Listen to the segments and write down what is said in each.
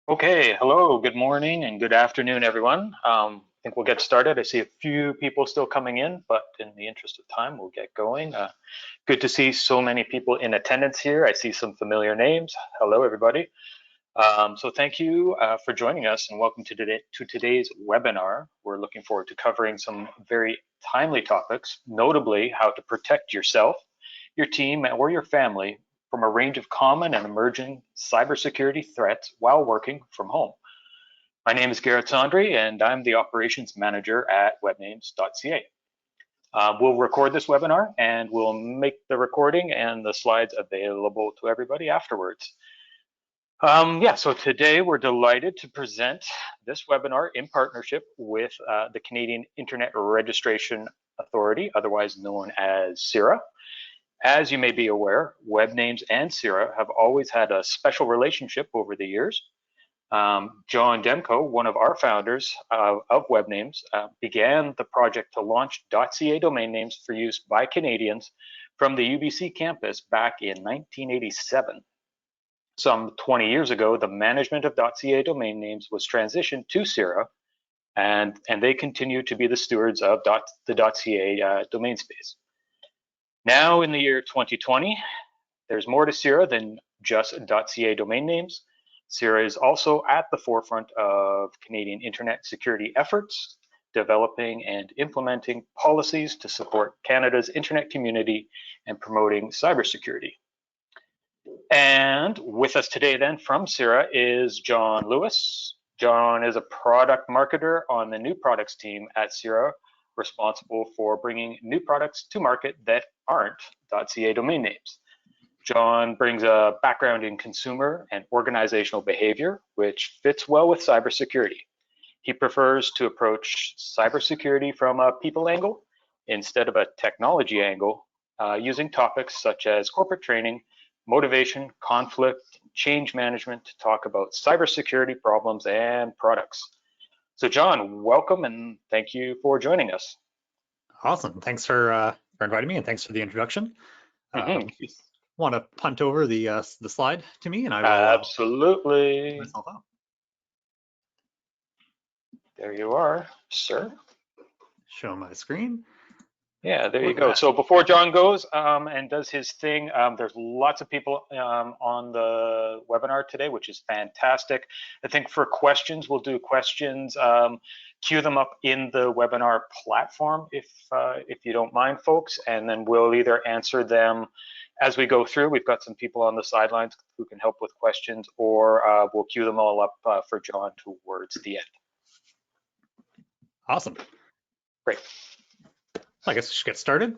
Okay, hello, good morning and good afternoon, everyone. I think we'll get started. I see a few people still coming in, but in the interest of time, we'll get going. Good to see so many people in attendance here. I see some familiar names. Hello, everybody. So thank you for joining us and welcome to today's webinar. We're looking forward to covering some very timely topics, notably how to protect yourself, your team, or your family from a range of common and emerging cybersecurity threats while working from home. My name is Garrett Sondry, and I'm the operations manager at Webnames.ca. We'll record this webinar, and we'll make the recording and the slides available to everybody afterwards. So today we're delighted to present this webinar in partnership with the Canadian Internet Registration Authority, otherwise known as CIRA. As you may be aware, Webnames and CIRA have always had a special relationship over the years. John Demko, one of our founders of Webnames, began the project to launch .ca domain names for use by Canadians from the UBC campus back in 1987. Some 20 years ago, the management of .ca domain names was transitioned to CIRA, and they continue to be the stewards of the .ca domain space. Now in the year 2020, there's more to CIRA than just .ca domain names. CIRA is also at the forefront of Canadian internet security efforts, developing and implementing policies to support Canada's internet community and promoting cybersecurity. And with us today then from CIRA is John Lewis. John is a product marketer on the new products team at CIRA, responsible for bringing new products to market that aren't .ca domain names. John brings a background in consumer and organizational behavior, which fits well with cybersecurity. He prefers to approach cybersecurity from a people angle instead of a technology angle, using topics such as corporate training, motivation, conflict, change management to talk about cybersecurity problems and products. So John, welcome and thank you for joining us. Awesome. Thanks for inviting me, and thanks for the introduction. Want to punt over the slide to me, and I will absolutely myself out. There you are, sir. Show my screen. Yeah, there you go. So before John goes and does his thing, there's lots of people on the webinar today, which is fantastic. I think for questions, we'll do questions, queue them up in the webinar platform if you don't mind, folks, and then we'll either answer them as we go through. We've got some people on the sidelines who can help with questions, or we'll queue them all up for John towards the end. Awesome. Great. I guess we should get started.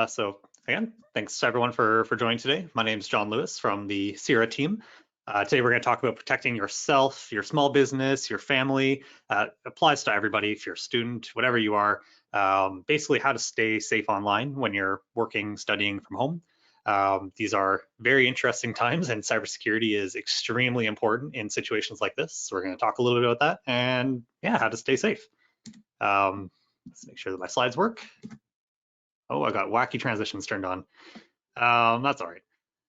So again, thanks to everyone for joining today. My name is John Lewis from the CIRA team. Today we're going to talk about protecting yourself, your small business, your family. Applies to everybody if you're a student, whatever you are. Basically how to stay safe online when you're working, studying from home. These are very interesting times, and cybersecurity is extremely important in situations like this. So we're going to talk a little bit about that and yeah, how to stay safe. Let's make sure that my slides work. Oh, I got wacky transitions turned on. That's all right.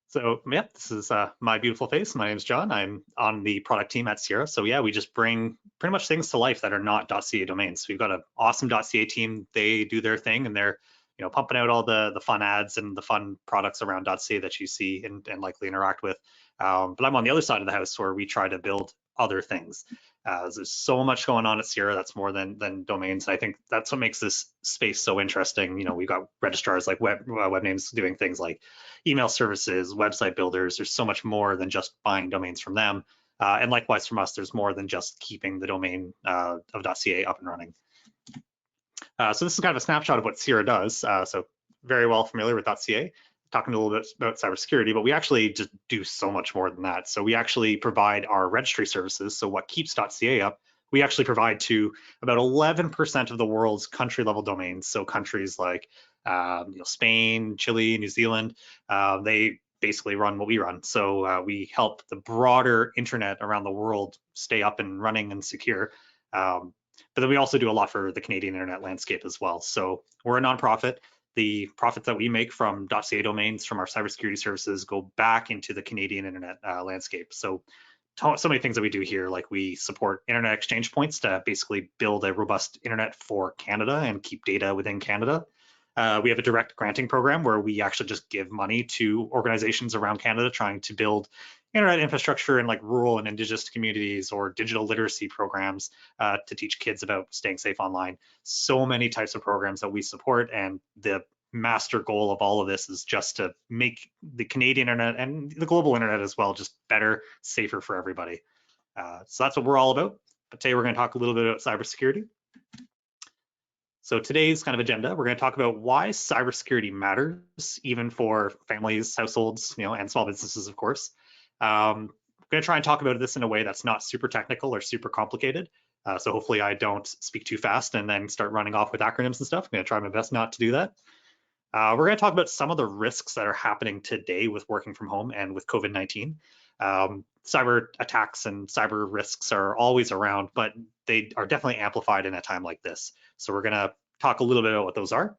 So yeah, this is my beautiful face. My name is John. I'm on the product team at CIRA. So yeah, we just bring pretty much things to life that are not .ca domains. So we've got an awesome .ca team. They do their thing, and they're pumping out all the fun ads and the fun products around .ca that you see and likely interact with. But I'm on the other side of the house where we try to build other things. There's so much going on at CIRA that's more than domains. I think that's what makes this space so interesting. We've got registrars like Webnames doing things like email services, website builders. There's so much more than just buying domains from them. And likewise from us, there's more than just keeping the domain of .ca up and running. So this is kind of a snapshot of what CIRA does. So very well familiar with .ca. Talking a little bit about cybersecurity, but we actually just do so much more than that. So we actually provide our registry services. So what keeps .ca up, we actually provide to about 11% of the world's country level domains. So countries like Spain, Chile, New Zealand, they basically run what we run. So we help the broader internet around the world stay up and running and secure. But then we also do a lot for the Canadian internet landscape as well. So we're a nonprofit. The profits that we make from .ca domains from our cybersecurity services go back into the Canadian internet landscape. So so many things that we do here, like we support internet exchange points to basically build a robust internet for Canada and keep data within Canada. We have a direct granting program where we actually just give money to organizations around Canada trying to build internet infrastructure in like rural and indigenous communities, or digital literacy programs to teach kids about staying safe online. So many types of programs that we support, and the master goal of all of this is just to make the Canadian internet and the global internet as well just better, safer for everybody. So that's what we're all about. But today we're going to talk a little bit about cybersecurity. So today's kind of agenda, we're going to talk about why cybersecurity matters, even for families, households, and small businesses, of course. We're going to try and talk about this in a way that's not super technical or super complicated. So hopefully I don't speak too fast and then start running off with acronyms and stuff. I'm going to try my best not to do that. We're going to talk about some of the risks that are happening today with working from home and with COVID-19. Cyber attacks and cyber risks are always around, but they are definitely amplified in a time like this. So we're going to talk a little bit about what those are. And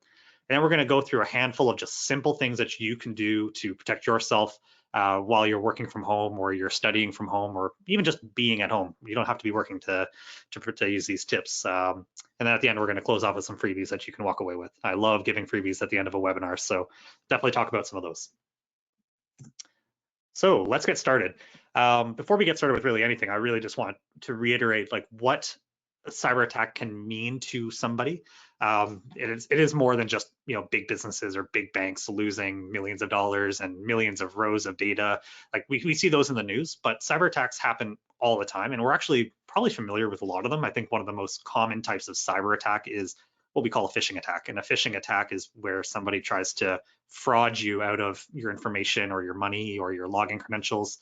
then we're going to go through a handful of just simple things that you can do to protect yourself while you're working from home, or you're studying from home, or even just being at home. You don't have to be working to use these tips. And then at the end, we're going to close off with some freebies that you can walk away with. I love giving freebies at the end of a webinar, so definitely talk about some of those. So let's get started. Before we get started with really anything, I really just want to reiterate like what a cyber attack can mean to somebody. It is more than just big businesses or big banks losing millions of dollars and millions of rows of data. Like we see those in the news, but cyber attacks happen all the time, and we're actually probably familiar with a lot of them. I think one of the most common types of cyber attack is what we call a phishing attack. And a phishing attack is where somebody tries to fraud you out of your information or your money or your login credentials.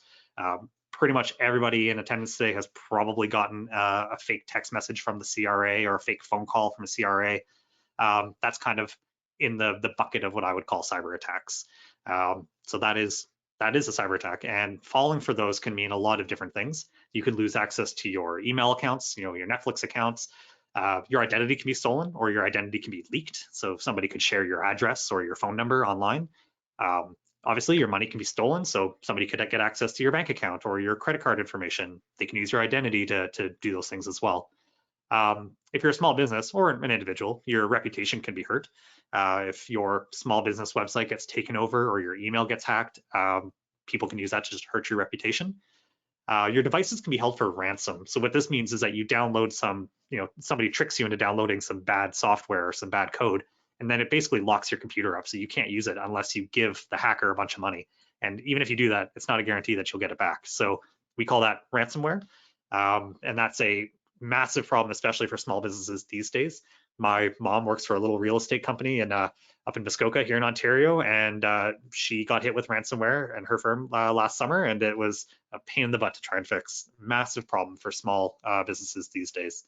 Pretty much everybody in attendance today has probably gotten a fake text message from the CRA or a fake phone call from a CRA. That's kind of in the bucket of what I would call cyber attacks. So that is a cyber attack, and falling for those can mean a lot of different things. You could lose access to your email accounts, your Netflix accounts. Your identity can be stolen, or your identity can be leaked. So somebody could share your address or your phone number online. Obviously, your money can be stolen. So somebody could get access to your bank account or your credit card information. They can use your identity to do those things as well. If you're a small business or an individual, your reputation can be hurt. If your small business website gets taken over or your email gets hacked, people can use that to just hurt your reputation. Your devices can be held for ransom. So what this means is that you download somebody tricks you into downloading some bad software or some bad code, and then it basically locks your computer up. So you can't use it unless you give the hacker a bunch of money. And even if you do that, it's not a guarantee that you'll get it back. So we call that ransomware. And that's a massive problem, especially for small businesses these days. My mom works for a little real estate company up in Muskoka here in Ontario, and she got hit with ransomware and her firm last summer, and it was a pain in the butt to try and fix. Massive problem for small businesses these days.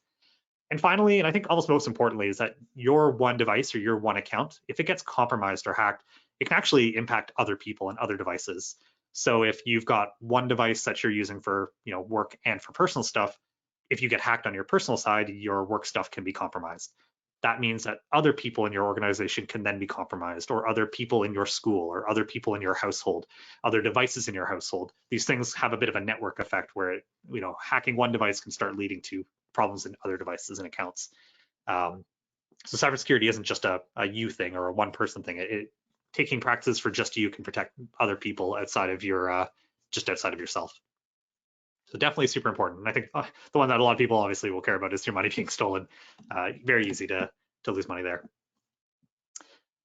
And finally, and I think almost most importantly, is that your one device or your one account, if it gets compromised or hacked, it can actually impact other people and other devices. So if you've got one device that you're using for work and for personal stuff, if you get hacked on your personal side, your work stuff can be compromised. That means that other people in your organization can then be compromised, or other people in your school, or other people in your household, other devices in your household. These things have a bit of a network effect where hacking one device can start leading to problems in other devices and accounts. So cybersecurity isn't just a you thing or a one person thing. Taking practices for just you can protect other people outside of just outside of yourself. So definitely super important. And I think the one that a lot of people obviously will care about is your money being stolen. Very easy to lose money there.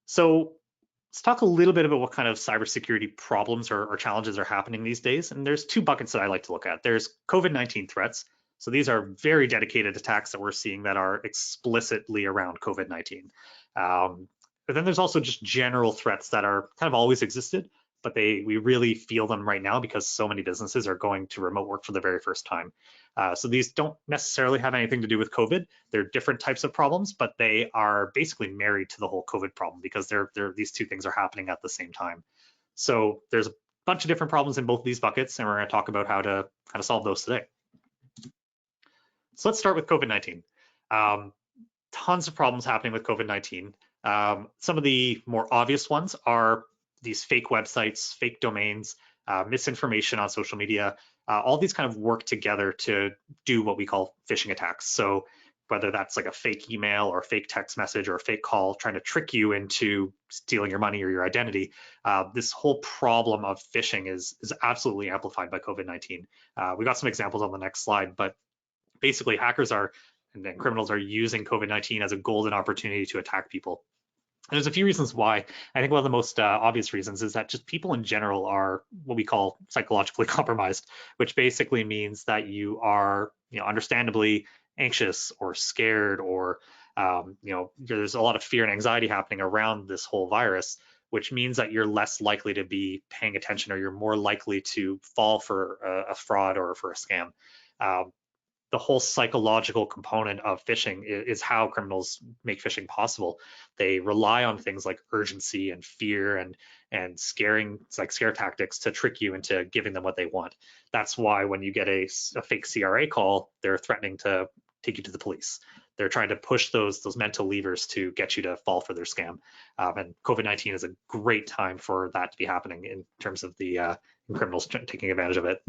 So let's talk a little bit about what kind of cybersecurity problems or challenges are happening these days. And there's two buckets that I like to look at. There's COVID-19 threats. So these are very dedicated attacks that we're seeing that are explicitly around COVID-19. But then there's also just general threats that are kind of always existed, but we really feel them right now because so many businesses are going to remote work for the very first time. So these don't necessarily have anything to do with COVID. They're different types of problems, but they are basically married to the whole COVID problem because these two things are happening at the same time. So there's a bunch of different problems in both of these buckets, and we're going to talk about how to solve those today. So let's start with COVID-19. Tons of problems happening with COVID-19. Some of the more obvious ones are these fake websites, fake domains, misinformation on social media. all these kind of work together to do what we call phishing attacks. So whether that's like a fake email or a fake text message or a fake call trying to trick you into stealing your money or your identity, this whole problem of phishing is absolutely amplified by COVID-19. We got some examples on the next slide, but basically hackers are and then criminals are using COVID-19 as a golden opportunity to attack people. And there's a few reasons why. I think one of the most obvious reasons is that just people in general are what we call psychologically compromised, which basically means that you are, understandably anxious or scared, or there's a lot of fear and anxiety happening around this whole virus, which means that you're less likely to be paying attention, or you're more likely to fall for a fraud or for a scam. The whole psychological component of phishing is how criminals make phishing possible. They rely on things like urgency and fear and scaring, like scare tactics, to trick you into giving them what they want. That's why when you get a fake CIRA call, they're threatening to take you to the police. They're trying to push those mental levers to get you to fall for their scam. And COVID-19 is a great time for that to be happening in terms of the criminals taking advantage of it.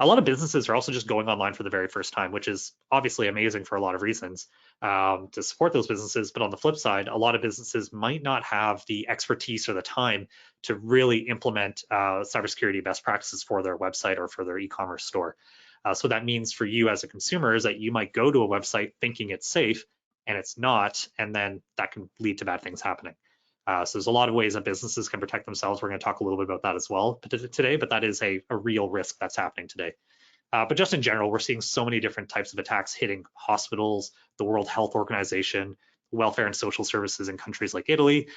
A lot of businesses are also just going online for the very first time, which is obviously amazing for a lot of reasons to support those businesses. But on the flip side, a lot of businesses might not have the expertise or the time to really implement cybersecurity best practices for their website or for their e-commerce store. So that means for you as a consumer is that you might go to a website thinking it's safe and it's not, and then that can lead to bad things happening. So there's a lot of ways that businesses can protect themselves. We're going to talk a little bit about that as well today, but that is a real risk that's happening today. But just in general, we're seeing so many different types of attacks hitting hospitals, the World Health Organization, welfare and social services in countries like Italy,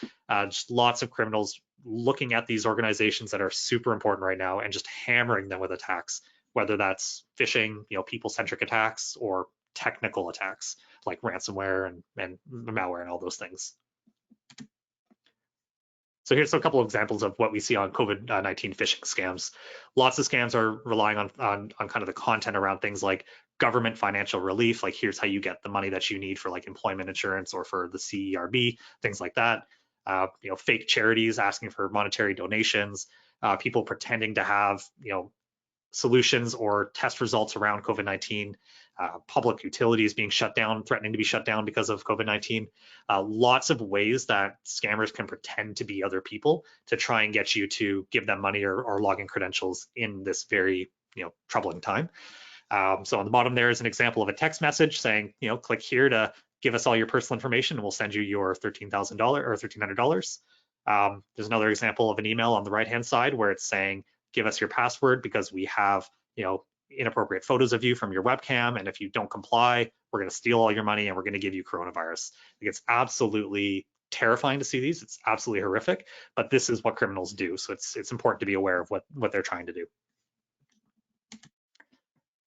just lots of criminals looking at these organizations that are super important right now and just hammering them with attacks, whether that's phishing, people-centric attacks, or technical attacks like ransomware and malware and all those things. So here's a couple of examples of what we see on COVID-19 phishing scams. Lots of scams are relying on kind of the content around things like government financial relief, like here's how you get the money that you need for like employment insurance or for the CIRB, things like that. Fake charities asking for monetary donations, people pretending to have, solutions or test results around COVID-19, public utilities being shut down, threatening to be shut down because of COVID-19. Lots of ways that scammers can pretend to be other people to try and get you to give them money or login credentials in this very troubling time. So on the bottom there is an example of a text message saying, click here to give us all your personal information and we'll send you your $13,000 or $1,300. There's another example of an email on the right-hand side where it's saying, give us your password because we have, inappropriate photos of you from your webcam. And if you don't comply, we're going to steal all your money and we're going to give you coronavirus. It's absolutely terrifying to see these. It's absolutely horrific, but this is what criminals do. So it's important to be aware of what they're trying to do.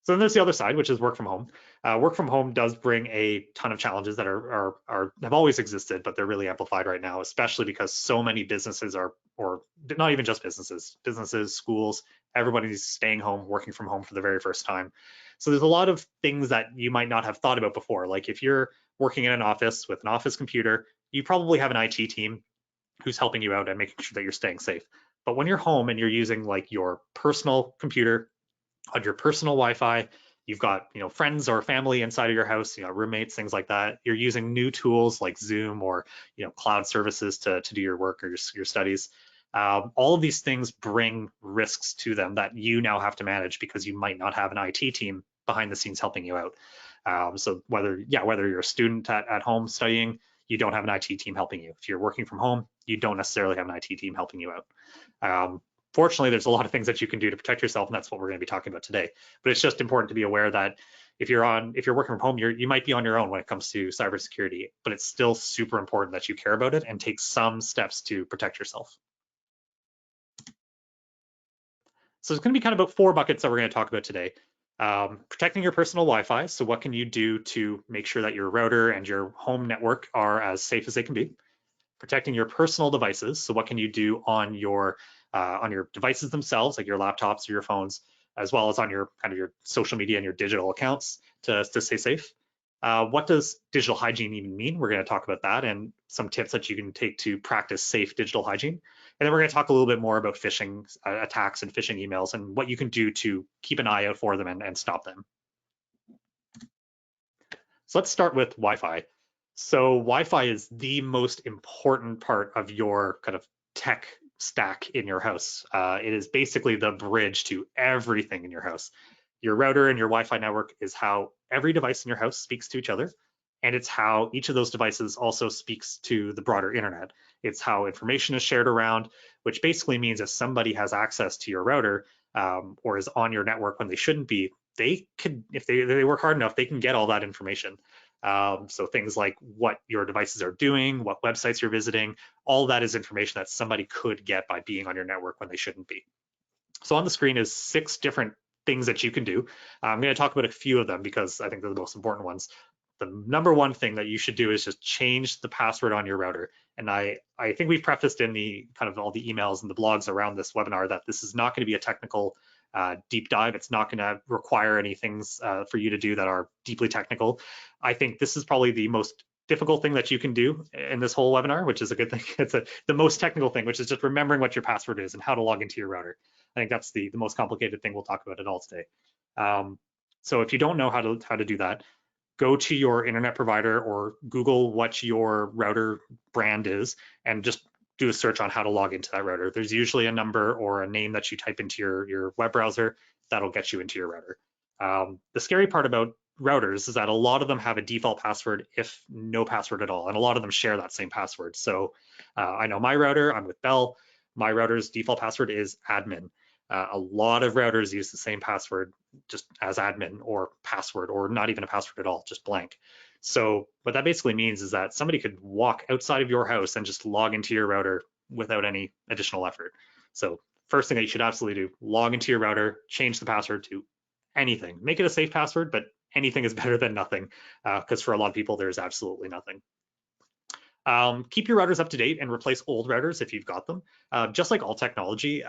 So then there's the other side, which is work from home. Work from home does bring a ton of challenges that have always existed, but they're really amplified right now, especially because so many businesses or not even just businesses, schools, everybody's staying home, working from home for the very first time. So there's a lot of things that you might not have thought about before. Like if you're working in an office with an office computer, you probably have an IT team who's helping you out and making sure that you're staying safe. But when you're home and you're using like your personal computer, on your personal Wi-Fi, you've got friends or family inside of your house, roommates, things like that. You're using new tools like Zoom or cloud services to do your work or your studies. All of these things bring risks to them that you now have to manage because you might not have an IT team behind the scenes helping you out. So whether you're a student at home studying, you don't have an IT team helping you. If you're working from home, you don't necessarily have an IT team helping you out. Fortunately, there's a lot of things that you can do to protect yourself, and that's what we're going to be talking about today. But it's just important to be aware that if you're working from home, you might be on your own when it comes to cybersecurity, but it's still super important that you care about it and take some steps to protect yourself. So it's going to be kind of about 4 buckets that we're going to talk about today. Protecting your personal Wi-Fi. So what can you do to make sure that your router and your home network are as safe as they can be? Protecting your personal devices. So what can you do on your devices themselves, like your laptops or your phones, as well as on your social media and your digital accounts to stay safe. What does digital hygiene even mean? We're going to talk about that and some tips that you can take to practice safe digital hygiene. And then we're going to talk a little bit more about phishing attacks and phishing emails and what you can do to keep an eye out for them and stop them. So let's start with Wi-Fi. So Wi-Fi is the most important part of your kind of tech stack in your house. It is basically the bridge to everything in your house. Your router and your Wi-Fi network is how every device in your house speaks to each other. And it's how each of those devices also speaks to the broader internet. It's how information is shared around, which basically means if somebody has access to your router or is on your network when they shouldn't be, they could, if they work hard enough, they can get all that information. So things like what your devices are doing, what websites you're visiting, all that is information that somebody could get by being on your network when they shouldn't be. So on the screen is 6 different things that you can do. I'm going to talk about a few of them because I think they're the most important ones. The number one thing that you should do is just change the password on your router. And I think we've prefaced in the kind of all the emails and the blogs around this webinar that this is not going to be a technical deep dive. It's not going to require any things for you to do that are deeply technical. I think this is probably the most difficult thing that you can do in this whole webinar, which is a good thing. It's the most technical thing, which is just remembering what your password is and how to log into your router. I think that's the most complicated thing we'll talk about at all today. So if you don't know how to do that, go to your internet provider or Google what your router brand is and just do a search on how to log into that router. There's usually a number or a name that you type into your web browser that'll get you into your router. The scary part about routers is that a lot of them have a default password, if no password at all, and a lot of them share that same password. So I know my router, I'm with Bell, my router's default password is admin. A lot of routers use the same password just as admin or password, or not even a password at all, just blank. So what that basically means is that somebody could walk outside of your house and just log into your router without any additional effort. So first thing that you should absolutely do, log into your router, change the password to anything. Make it a safe password, but anything is better than nothing, because for a lot of people, there's absolutely nothing. Keep your routers up to date and replace old routers if you've got them. Just like all technology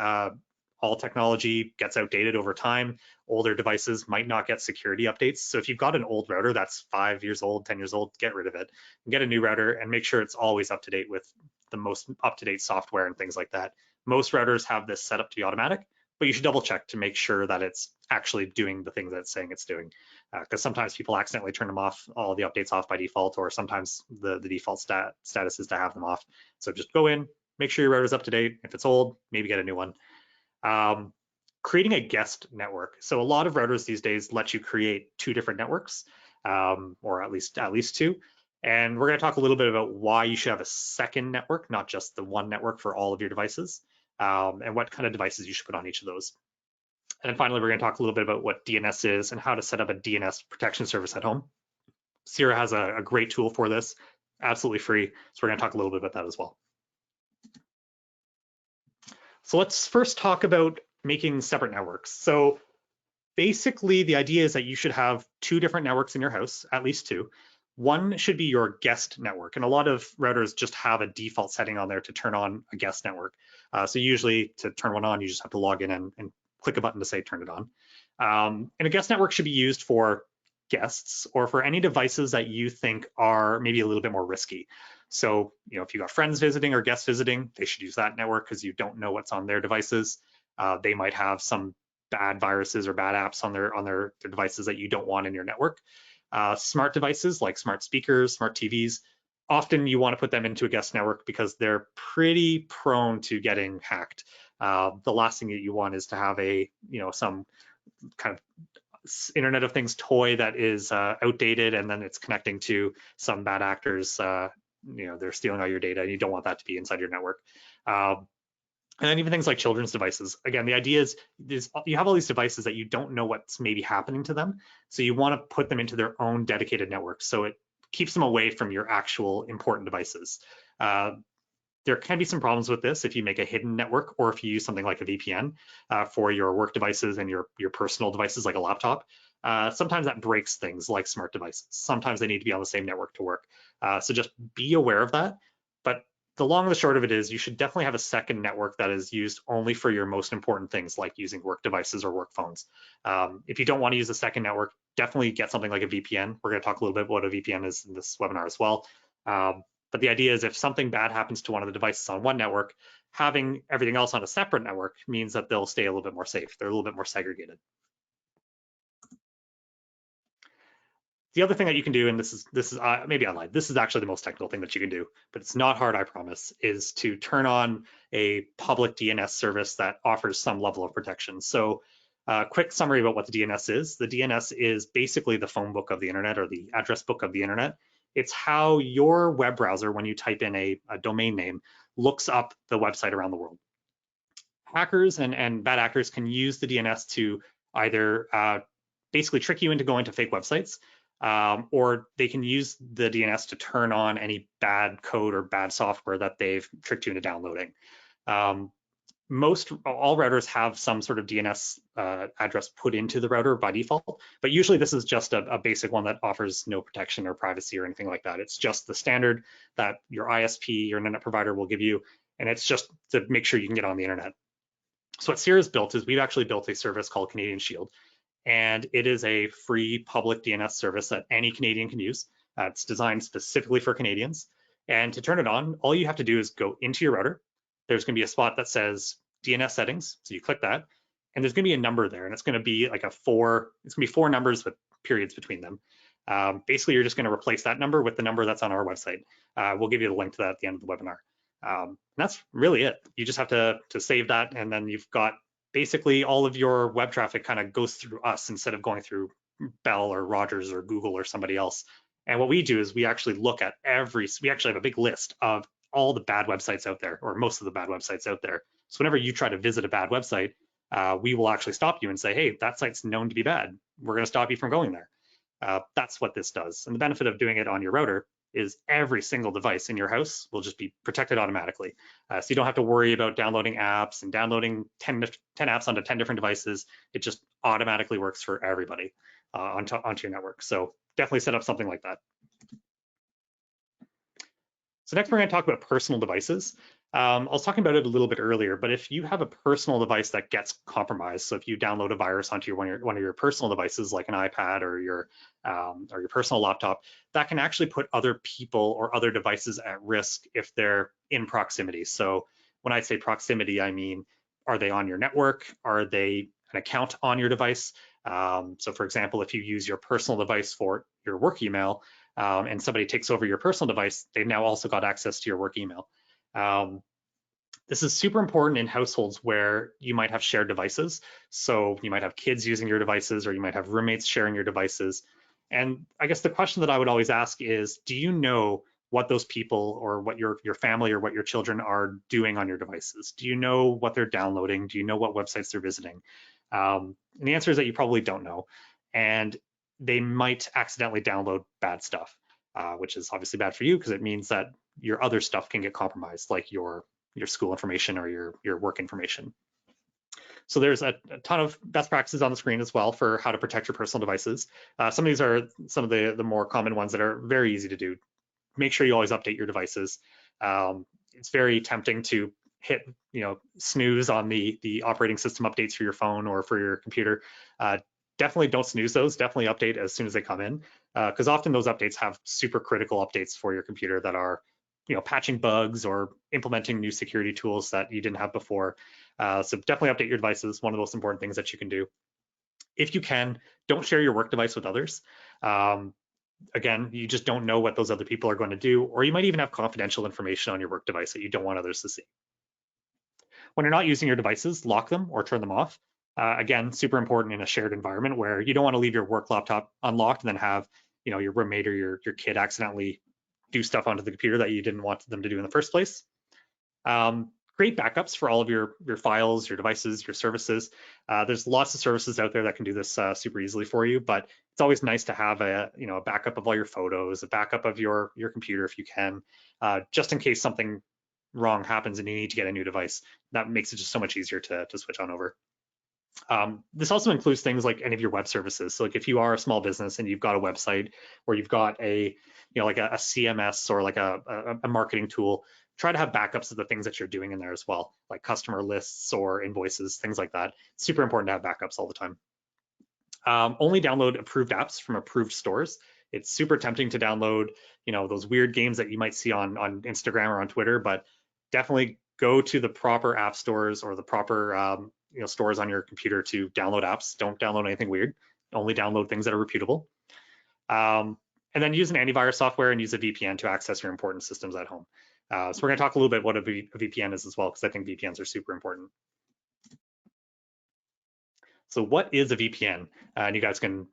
gets outdated over time. Older devices might not get security updates. So if you've got an old router that's 5 years old, 10 years old, get rid of it. Get a new router and make sure it's always up to date with the most up-to-date software and things like that. Most routers have this set up to be automatic, but you should double check to make sure that it's actually doing the things that it's saying it's doing. Because sometimes people accidentally turn them off, all the updates off by default, or sometimes the default status is to have them off. So just go in, make sure your router's up to date. If it's old, maybe get a new one. Creating a guest network. So a lot of routers these days let you create 2 different networks, or at least 2. And we're going to talk a little bit about why you should have a second network, not just the one network for all of your devices, and what kind of devices you should put on each of those. And then finally, we're going to talk a little bit about what DNS is and how to set up a DNS protection service at home. CIRA has a great tool for this, absolutely free. So we're going to talk a little bit about that as well. So let's first talk about making separate networks. So basically, the idea is that you should have 2 different networks in your house, at least 2. One should be your guest network, and a lot of routers just have a default setting on there to turn on a guest network. So usually to turn one on, you just have to log in and click a button to say turn it on. And a guest network should be used for guests or for any devices that you think are maybe a little bit more risky. So, if you got friends visiting or guests visiting, they should use that network because you don't know what's on their devices. They might have some bad viruses or bad apps on their devices that you don't want in your network. Smart devices like smart speakers, smart TVs, often you want to put them into a guest network because they're pretty prone to getting hacked. The last thing that you want is to have some kind of Internet of Things toy that is outdated and then it's connecting to some bad actors. They're stealing all your data and you don't want that to be inside your network. And then even things like children's devices. Again, the idea is you have all these devices that you don't know what's maybe happening to them. So you want to put them into their own dedicated network. So it keeps them away from your actual important devices. There can be some problems with this if you make a hidden network or if you use something like a VPN for your work devices and your personal devices like a laptop. Sometimes that breaks things like smart devices. Sometimes they need to be on the same network to work. So just be aware of that. But the long and the short of it is you should definitely have a second network that is used only for your most important things like using work devices or work phones. If you don't want to use a second network, definitely get something like a VPN. We're going to talk a little bit about what a VPN is in this webinar as well. But the idea is if something bad happens to one of the devices on one network, having everything else on a separate network means that they'll stay a little bit more safe. They're a little bit more segregated. The other thing that you can do, and this is maybe I lied, this is actually the most technical thing that you can do, but it's not hard, I promise, is to turn on a public DNS service that offers some level of protection. So quick summary about what the DNS is. The DNS is basically the phone book of the internet, or the address book of the internet. It's how your web browser, when you type in a domain name, looks up the website around the world. Hackers and bad actors can use the DNS to either basically trick you into going to fake websites, or they can use the DNS to turn on any bad code or bad software that they've tricked you into downloading. All routers have some sort of DNS address put into the router by default, but usually this is just a basic one that offers no protection or privacy or anything like that. It's just the standard that your ISP, your internet provider, will give you, and it's just to make sure you can get on the internet. So what CIRA has built is we've actually built a service called Canadian Shield, and it is a free public DNS service that any Canadian can use. It's designed specifically for Canadians. And to turn it on, all you have to do is go into your router. There's going to be a spot that says DNS settings. So you click that, and there's going to be a number there, and it's going to be like it's going to be 4 numbers with periods between them. Basically, you're just going to replace that number with the number that's on our website. We'll give you the link to that at the end of the webinar. That's really it. You just have to save that, and then you've got basically all of your web traffic kind of goes through us instead of going through Bell or Rogers or Google or somebody else. And what we do is we actually look at we actually have a big list of all the bad websites out there, or most of the bad websites out there. So whenever you try to visit a bad website, we will actually stop you and say, hey, that site's known to be bad. We're going to stop you from going there. That's what this does. And the benefit of doing it on your router is every single device in your house will just be protected automatically. So you don't have to worry about downloading apps and downloading 10 apps onto 10 different devices. It just automatically works for everybody onto your network. So definitely set up something like that. So next we're going to talk about personal devices. I was talking about it a little bit earlier, but if you have a personal device that gets compromised, so if you download a virus onto one of your personal devices, like an iPad or your personal laptop, that can actually put other people or other devices at risk if they're in proximity. So when I say proximity, I mean, are they on your network? Are they an account on your device? So for example, if you use your personal device for your work email, and somebody takes over your personal device, they've now also got access to your work email. This is super important in households where you might have shared devices. So you might have kids using your devices, or you might have roommates sharing your devices. And I guess the question that I would always ask is, do you know what those people or what your family or what your children are doing on your devices? Do you know what they're downloading? Do you know what websites they're visiting? And the answer is that you probably don't know. And they might accidentally download bad stuff, which is obviously bad for you because it means that your other stuff can get compromised, like your school information or your work information. So there's a ton of best practices on the screen as well for how to protect your personal devices. Some of these are some of the more common ones that are very easy to do. Make sure you always update your devices. It's very tempting to hit snooze on the operating system updates for your phone or for your computer. Definitely don't snooze those. Definitely update as soon as they come in, because often those updates have super critical updates for your computer that are, patching bugs or implementing new security tools that you didn't have before. So definitely update your devices. One of the most important things that you can do. If you can, don't share your work device with others. Again, you just don't know what those other people are going to do, or you might even have confidential information on your work device that you don't want others to see. When you're not using your devices, lock them or turn them off. Again, super important in a shared environment where you don't want to leave your work laptop unlocked and then have your roommate or your kid accidentally do stuff onto the computer that you didn't want them to do in the first place. Create backups for all of your files, your devices, your services. There's lots of services out there that can do this super easily for you, but it's always nice to have a backup of all your photos, a backup of your computer if you can, just in case something wrong happens and you need to get a new device. That makes it just so much easier to switch on over. This also includes things like any of your web services. So like if you are a small business and you've got a website or you've got a like a CMS or like a marketing tool, try to have backups of the things that you're doing in there as well, like customer lists or invoices, things like that. It's super important to have backups all the time. Only download approved apps from approved stores. It's super tempting to download, those weird games that you might see on Instagram or on Twitter, but definitely go to the proper app stores or the proper stores on your computer to download apps. Don't download anything weird. Only download things that are reputable. And then use an antivirus software and use a VPN to access your important systems at home. So we're going to talk a little bit what a VPN is as well, because I think VPNs are super important. So what is a VPN? And you guys can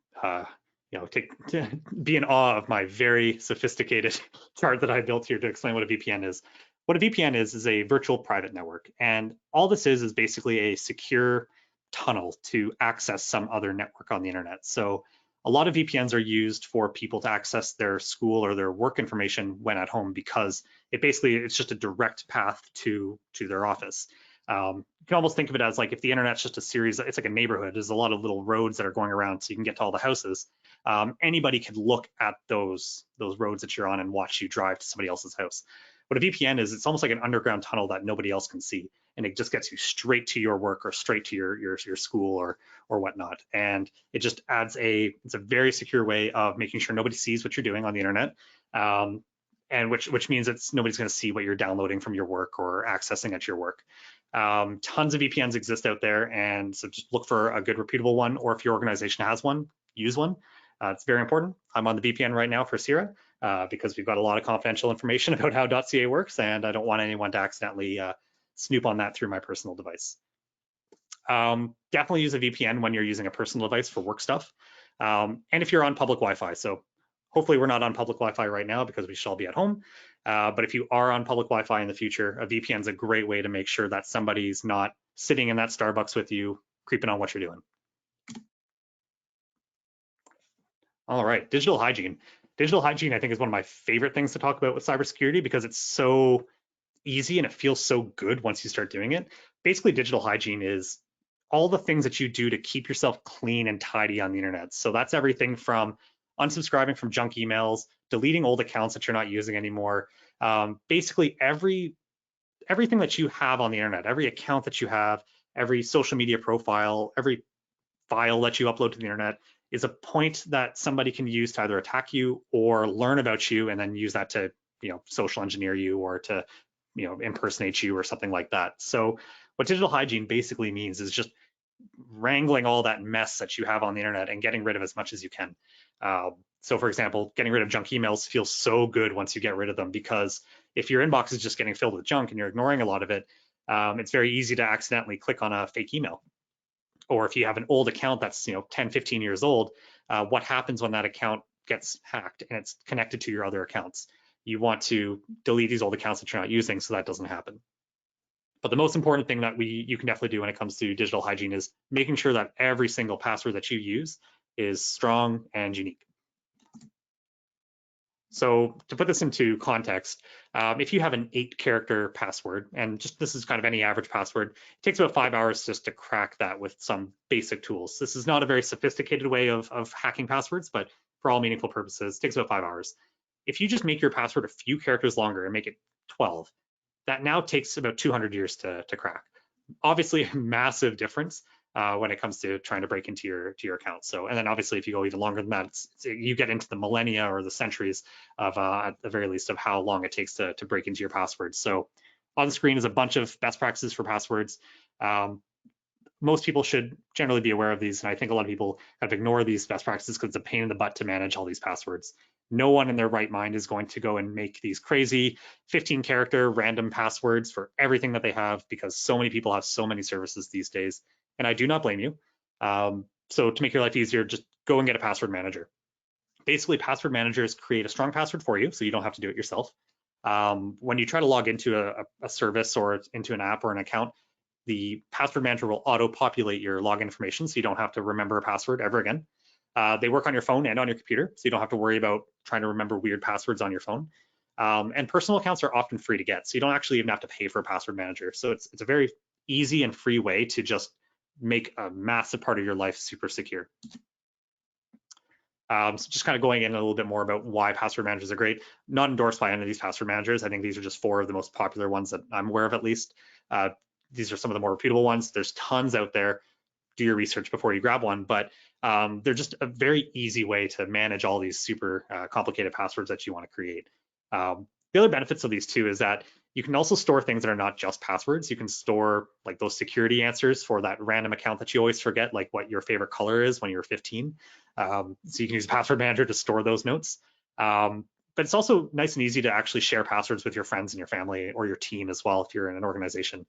be in awe of my very sophisticated chart that I built here to explain what a VPN is. What a VPN is a virtual private network. And all this is basically a secure tunnel to access some other network on the internet. So a lot of VPNs are used for people to access their school or their work information when at home, because it's just a direct path to their office. You can almost think of it as like if the internet's just a series, it's like a neighborhood. There's a lot of little roads that are going around so you can get to all the houses. Anybody can look at those roads that you're on and watch you drive to somebody else's house. What a VPN is, it's almost like an underground tunnel that nobody else can see, and it just gets you straight to your work or straight to your school or whatnot. And it just adds it's a very secure way of making sure nobody sees what you're doing on the internet. And which means nobody's going to see what you're downloading from your work or accessing at your work. Tons of VPNs exist out there, and so just look for a good reputable one, or if your organization has one, use one. It's very important. I'm on the VPN right now for CIRA because we've got a lot of confidential information about how .ca works, and I don't want anyone to accidentally snoop on that through my personal device. Definitely use a VPN when you're using a personal device for work stuff, and if you're on public Wi-Fi. So hopefully we're not on public Wi-Fi right now because we should all be at home. But if you are on public Wi-Fi in the future, a VPN is a great way to make sure that somebody's not sitting in that Starbucks with you, creeping on what you're doing. All right, digital hygiene. Digital hygiene, I think, is one of my favorite things to talk about with cybersecurity because it's so easy and it feels so good once you start doing it. Basically, digital hygiene is all the things that you do to keep yourself clean and tidy on the internet. So that's everything from unsubscribing from junk emails, deleting old accounts that you're not using anymore. Basically, everything that you have on the internet, every account that you have, every social media profile, every file that you upload to the internet is a point that somebody can use to either attack you or learn about you and then use that to, social engineer you or to, impersonate you or something like that. So what digital hygiene basically means is just wrangling all that mess that you have on the internet and getting rid of as much as you can. So for example, getting rid of junk emails feels so good once you get rid of them, because if your inbox is just getting filled with junk and you're ignoring a lot of it, it's very easy to accidentally click on a fake email. Or if you have an old account that's 10, 15 years old, what happens when that account gets hacked and it's connected to your other accounts? You want to delete these old accounts that you're not using so that doesn't happen. But the most important thing that you can definitely do when it comes to digital hygiene is making sure that every single password that you use is strong and unique. So to put this into context, if you have an 8-character password, and this is kind of any average password, it takes about 5 hours just to crack that with some basic tools. This is not a very sophisticated way of hacking passwords, but for all meaningful purposes, it takes about 5 hours. If you just make your password a few characters longer and make it 12, that now takes about 200 years to crack. Obviously, a massive difference when it comes to trying to break into your account. So, and then obviously, if you go even longer than that, you get into the millennia or the centuries of, at the very least, of how long it takes to break into your passwords. So, on the screen is a bunch of best practices for passwords. Most people should generally be aware of these, and I think a lot of people kind of ignore these best practices because it's a pain in the butt to manage all these passwords. No one in their right mind is going to go and make these crazy 15-character random passwords for everything that they have, because so many people have so many services these days, and I do not blame you. So to make your life easier, just go and get a password manager. Basically, password managers create a strong password for you, so you don't have to do it yourself. When you try to log into a service or into an app or an account, the password manager will auto-populate your login information, so you don't have to remember a password ever again. They work on your phone and on your computer, so you don't have to worry about trying to remember weird passwords on your phone. And personal accounts are often free to get, so you don't actually even have to pay for a password manager. So it's a very easy and free way to just make a massive part of your life super secure. So just kind of going in a little bit more about why password managers are great. Not endorsed by any of these password managers. I think these are just 4 of the most popular ones that I'm aware of, at least. These are some of the more reputable ones. There's tons out there. do your research before you grab one, but they're just a very easy way to manage all these super complicated passwords that you want to create. The other benefits of these too is that you can also store things that are not just passwords. You can store like those security answers for that random account that you always forget, like what your favorite color is when you were 15. So you can use Password Manager to store those notes. But it's also nice and easy to actually share passwords with your friends and your family or your team as well if you're in an organization.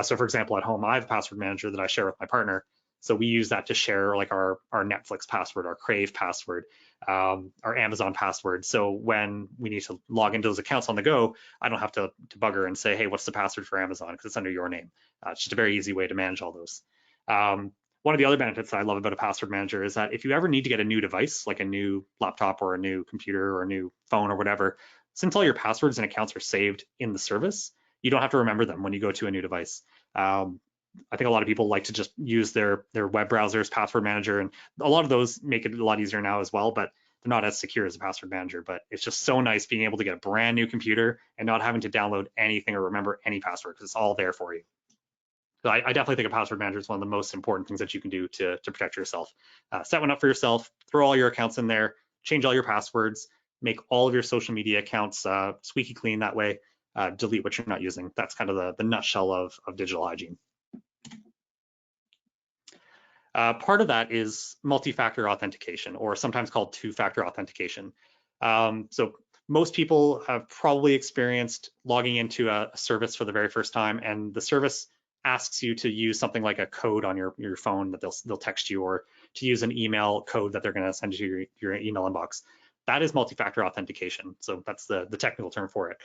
So for example, at home, I have a Password Manager that I share with my partner. So we use that to share like our Netflix password, our Crave password, our Amazon password. So when we need to log into those accounts on the go, I don't have to bugger and say, hey, what's the password for Amazon? Because it's under your name. It's just a very easy way to manage all those. One of the other benefits that I love about a password manager is that if you ever need to get a new device, like a new laptop or a new computer or a new phone or whatever, since all your passwords and accounts are saved in the service, you don't have to remember them when you go to a new device. I think a lot of people like to just use their web browser's password manager, and a lot of those make it a lot easier now as well, but they're not as secure as a password manager. But it's just so nice being able to get a brand new computer and not having to download anything or remember any password because it's all there for you. So I definitely think a password manager is one of the most important things that you can do to protect yourself. Set one up for yourself, throw all your accounts in there, change all your passwords, make all of your social media accounts squeaky clean that way, delete what you're not using. That's kind of the nutshell of digital hygiene. Part of that is multi-factor authentication, or sometimes called two-factor authentication. So most people have probably experienced logging into a service for the very first time, and the service asks you to use something like a code on your phone that they'll text you, or to use an email code that they're going to send to your email inbox. That is multi-factor authentication. So that's the technical term for it.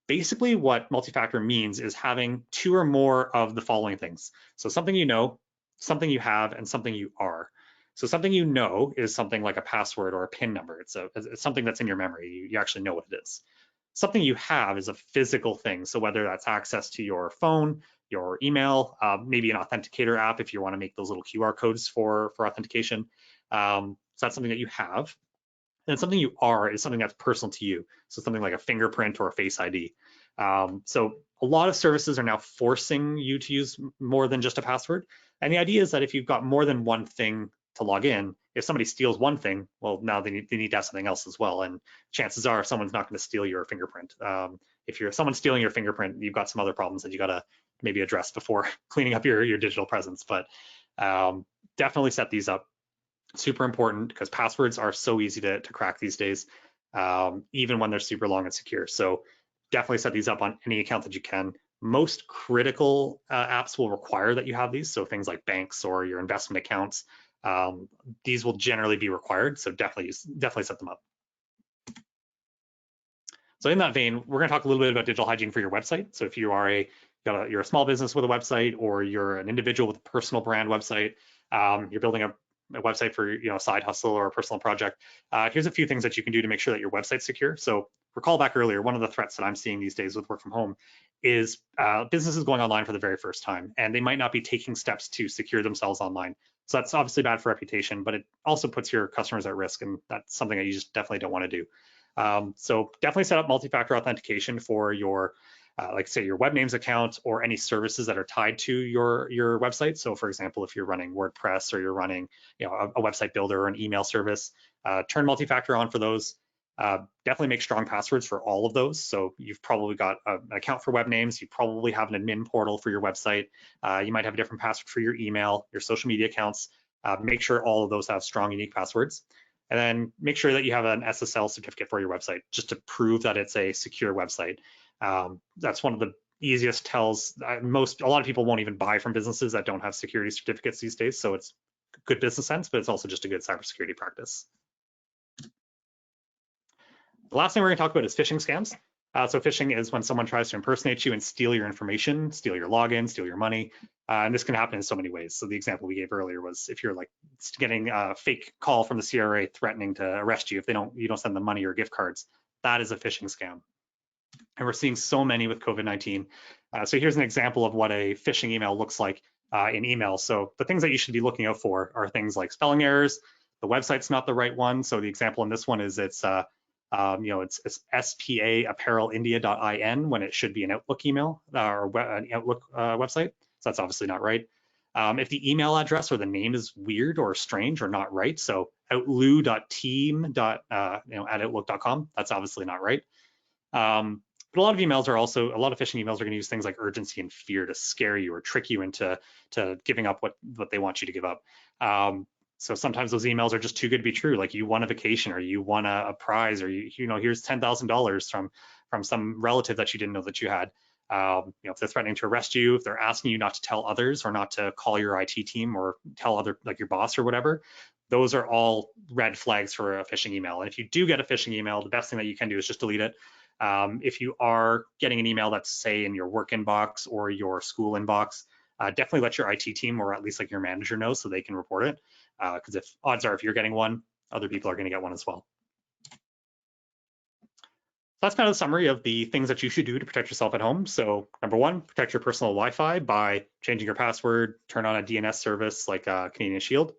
Basically, what multi-factor means is having two or more of the following things. So something you know, something you have, and something you are. So something you know is something like a password or a PIN number. It's something that's in your memory. You actually know what it is. Something you have is a physical thing. So whether that's access to your phone, your email, maybe an authenticator app if you want to make those little QR codes for authentication. So that's something that you have. And something you are is something that's personal to you. So something like a fingerprint or a Face ID. So a lot of services are now forcing you to use more than just a password. And the idea is that if you've got more than one thing to log in, if somebody steals one thing, well, now they need to have something else as well. And chances are someone's not going to steal your fingerprint. If someone's stealing your fingerprint, you've got some other problems that you got to maybe address before cleaning up your digital presence. But definitely set these up. Super important because passwords are so easy to crack these days, even when they're super long and secure. So definitely set these up on any account that you can. Most critical apps will require that you have these. So things like banks or your investment accounts, these will generally be required. So definitely set them up. So in that vein, we're going to talk a little bit about digital hygiene for your website. So if you are you're a small business with a website, or you're an individual with a personal brand website, you're building a website for a side hustle or a personal project, here's a few things that you can do to make sure that your website's secure. So recall back earlier, one of the threats that I'm seeing these days with work from home is businesses going online for the very first time, and they might not be taking steps to secure themselves online. So that's obviously bad for reputation, but it also puts your customers at risk, and that's something that you just definitely don't want to do. So definitely set up multi-factor authentication for your like say your Webnames account or any services that are tied to your website. So for example, if you're running WordPress or you're running a website builder or an email service, turn multi-factor on for those. Definitely make strong passwords for all of those. So you've probably got an account for Webnames, you probably have an admin portal for your website, you might have a different password for your email, your social media accounts. Make sure all of those have strong, unique passwords. And then make sure that you have an SSL certificate for your website, just to prove that it's a secure website. That's one of the easiest tells. A lot of people won't even buy from businesses that don't have security certificates these days. So it's good business sense, but it's also just a good cybersecurity practice. The last thing we're going to talk about is phishing scams. So phishing is when someone tries to impersonate you and steal your information, steal your login, steal your money. And this can happen in so many ways. So the example we gave earlier was if you're like getting a fake call from the CIRA threatening to arrest you if you don't send them money or gift cards, that is a phishing scam. And we're seeing so many with COVID-19. So here's an example of what a phishing email looks like in email. So the things that you should be looking out for are things like spelling errors, the website's not the right one. So the example in this one is it's spaapparelindia.in when it should be an Outlook email or an Outlook website. So that's obviously not right. If the email address or the name is weird or strange or not right, so outlu.team. At outlook.com, that's obviously not right. But a lot of emails are also, a lot of phishing emails are going to use things like urgency and fear to scare you or trick you into giving up what they want you to give up. So sometimes those emails are just too good to be true. Like you won a vacation, or you won a prize, or here's $10,000 from some relative that you didn't know that you had. If they're threatening to arrest you, if they're asking you not to tell others or not to call your IT team or tell other, like your boss or whatever, those are all red flags for a phishing email. And if you do get a phishing email, the best thing that you can do is just delete it. If you are getting an email that's, say, in your work inbox or your school inbox, definitely let your IT team or at least like your manager know so they can report it. Because if odds are, if you're getting one, other people are going to get one as well. So that's kind of the summary of the things that you should do to protect yourself at home. So number one, protect your personal Wi-Fi by changing your password, turn on a DNS service like Canadian Shield.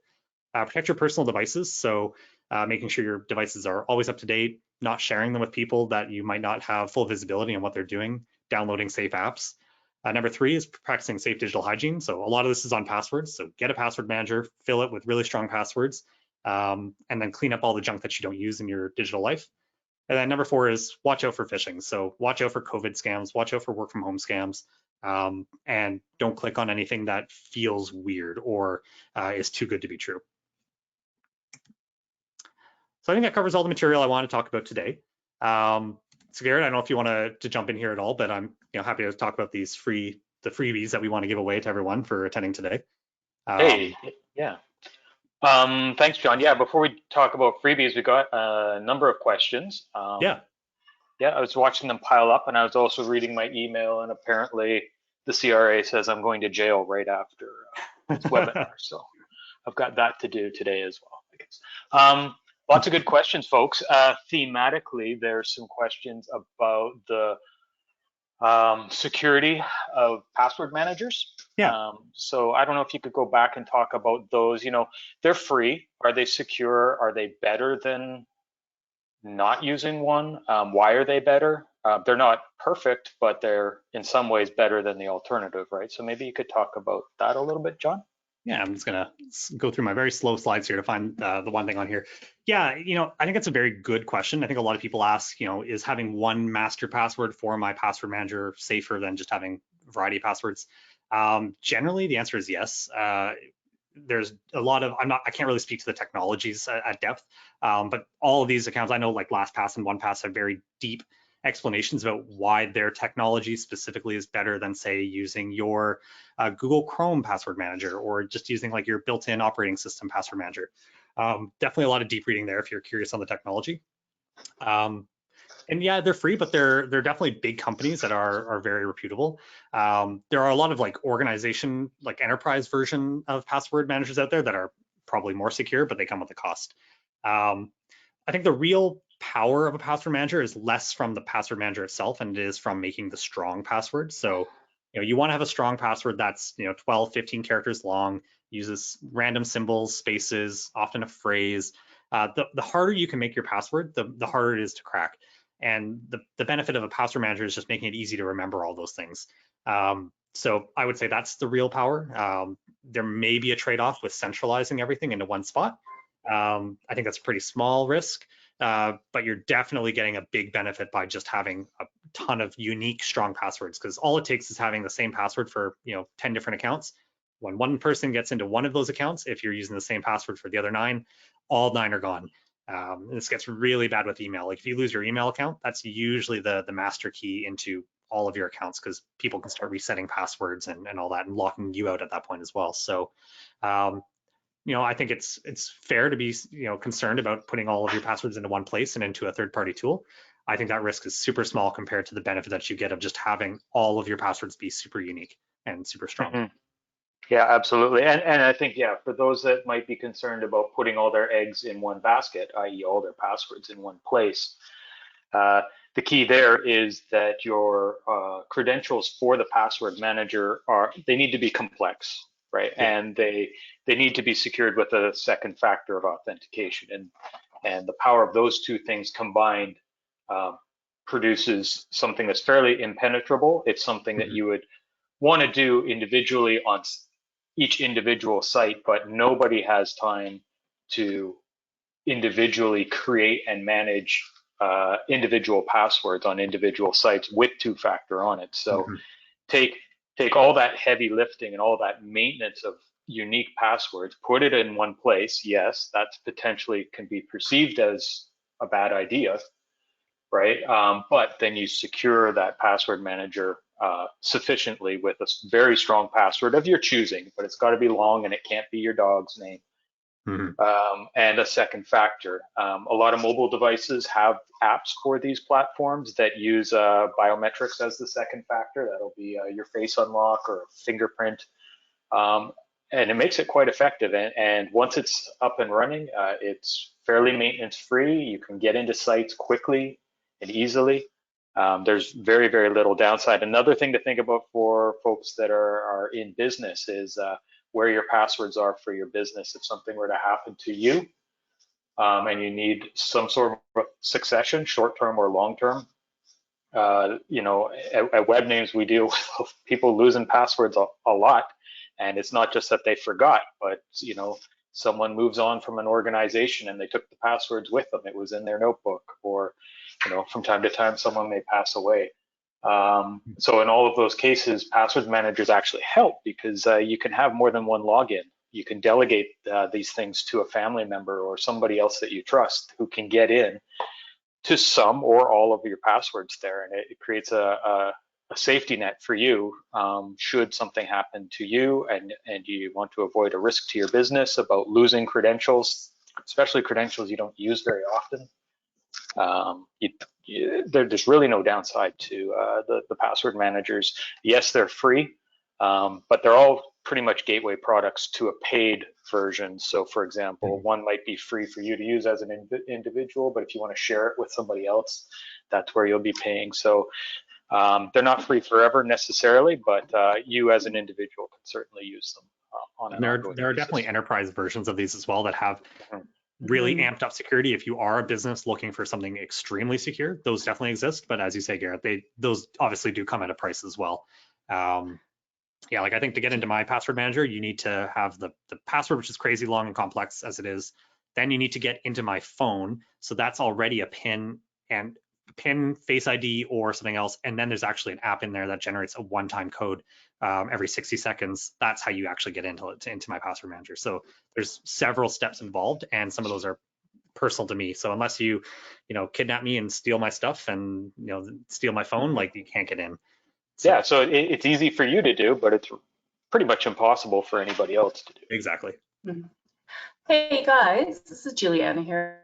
Protect your personal devices. So making sure your devices are always up to date, not sharing them with people that you might not have full visibility on what they're doing, downloading safe apps. Number three is practicing safe digital hygiene. So a lot of this is on passwords. So get a password manager, fill it with really strong passwords, and then clean up all the junk that you don't use in your digital life. And then number four is watch out for phishing. So watch out for COVID scams, watch out for work from home scams, and don't click on anything that feels weird or is too good to be true. So I think that covers all the material I want to talk about today. So Garrett, I don't know if you want to jump in here at all, but I'm happy to talk about the freebies that we want to give away to everyone for attending today. Hey, yeah. Thanks, John. Yeah, before we talk about freebies, we got a number of questions. Yeah, I was watching them pile up, and I was also reading my email, and apparently the CRA says I'm going to jail right after this webinar. So I've got that to do today as well, I guess. Lots of good questions, folks. Thematically, there's some questions about the security of password managers. yeah. So I don't know if you could go back and talk about those. They're free. Are they secure? Are they better than not using one? Why are they better? They're not perfect, but they're in some ways better than the alternative, right? So maybe you could talk about that a little bit, John. Yeah, I'm just gonna go through my very slow slides here to find the one thing on here. Yeah, I think it's a very good question. I think a lot of people ask, is having one master password for my password manager safer than just having a variety of passwords? Generally, the answer is yes. There's a lot of, I can't really speak to the technologies at depth, but all of these accounts, I know like LastPass and OnePass have very deep explanations about why their technology specifically is better than, say, using your Google Chrome password manager or just using like your built-in operating system password manager. Definitely a lot of deep reading there if you're curious on the technology. And yeah, they're free, but they're definitely big companies that are very reputable. There are a lot of like organization, like enterprise version of password managers out there that are probably more secure, but they come with a cost. I think the real power of a password manager is less from the password manager itself and it is from making the strong password. So, you want to have a strong password that's 12, 15 characters long, uses random symbols, spaces, often a phrase. The harder you can make your password, the harder it is to crack. And the benefit of a password manager is just making it easy to remember all those things. So I would say that's the real power. There may be a trade-off with centralizing everything into one spot. I think that's a pretty small risk, but you're definitely getting a big benefit by just having a ton of unique, strong passwords, because all it takes is having the same password for 10 different accounts. When one person gets into one of those accounts, if you're using the same password for the other 9, all 9 are gone. This gets really bad with email. Like if you lose your email account, that's usually the master key into all of your accounts, because people can start resetting passwords and all that and locking you out at that point as well. So, I think it's fair to be concerned about putting all of your passwords into one place and into a third-party tool. I think that risk is super small compared to the benefit that you get of just having all of your passwords be super unique and super strong. Mm-hmm. Yeah, absolutely. And I think, yeah, for those that might be concerned about putting all their eggs in one basket, i.e. all their passwords in one place, the key there is that your credentials for the password manager they need to be complex, right? Yeah. And they need to be secured with a second factor of authentication. And the power of those two things combined produces something that's fairly impenetrable. It's something that you would want to do individually on each individual site, but nobody has time to individually create and manage individual passwords on individual sites with two-factor on it. So take all that heavy lifting and all that maintenance of unique passwords, put it in one place. Yes, that's potentially can be perceived as a bad idea, right? But then you secure that password manager sufficiently with a very strong password of your choosing, but it's got to be long and it can't be your dog's name. And a second factor. A lot of mobile devices have apps for these platforms that use biometrics as the second factor. That'll be your face unlock or fingerprint. And it makes it quite effective. And once it's up and running, it's fairly maintenance free. You can get into sites quickly and easily. There's very, very little downside. Another thing to think about for folks that are in business is where your passwords are for your business. If something were to happen to you and you need some sort of succession, short-term or long-term, you know, at Webnames, we deal with people losing passwords a lot. And it's not just that they forgot, but, you know, someone moves on from an organization and they took the passwords with them. It was in their notebook, or, you know, from time to time, someone may pass away. So in all of those cases, password managers actually help because you can have more than one login. You can delegate these things to a family member or somebody else that you trust who can get in to some or all of your passwords there. And it creates a safety net for you should something happen to you and you want to avoid a risk to your business about losing credentials, especially credentials you don't use very often. There's really no downside to the password managers. Yes, they're free, but they're all pretty much gateway products to a paid version. So for example, one might be free for you to use as an individual, but if you want to share it with somebody else, that's where you'll be paying. So they're not free forever necessarily, but you as an individual can certainly use them on an ongoing basis. There are definitely enterprise versions of these as well that have really amped up security. If you are a business looking for something extremely secure, those definitely exist. But as you say, Garrett, those obviously do come at a price as well. Yeah, like I think to get into my password manager, you need to have the password, which is crazy long and complex as it is. Then you need to get into my phone. So that's already a PIN and PIN, Face ID, or something else. And then there's actually an app in there that generates a one-time code every 60 seconds. That's how you actually get into my password manager. So there's several steps involved, and some of those are personal to me. So unless you kidnap me and steal my stuff and steal my phone, like you can't get in. So, yeah, so it's easy for you to do, but it's pretty much impossible for anybody else to do. Exactly. Hey guys, this is Juliana here,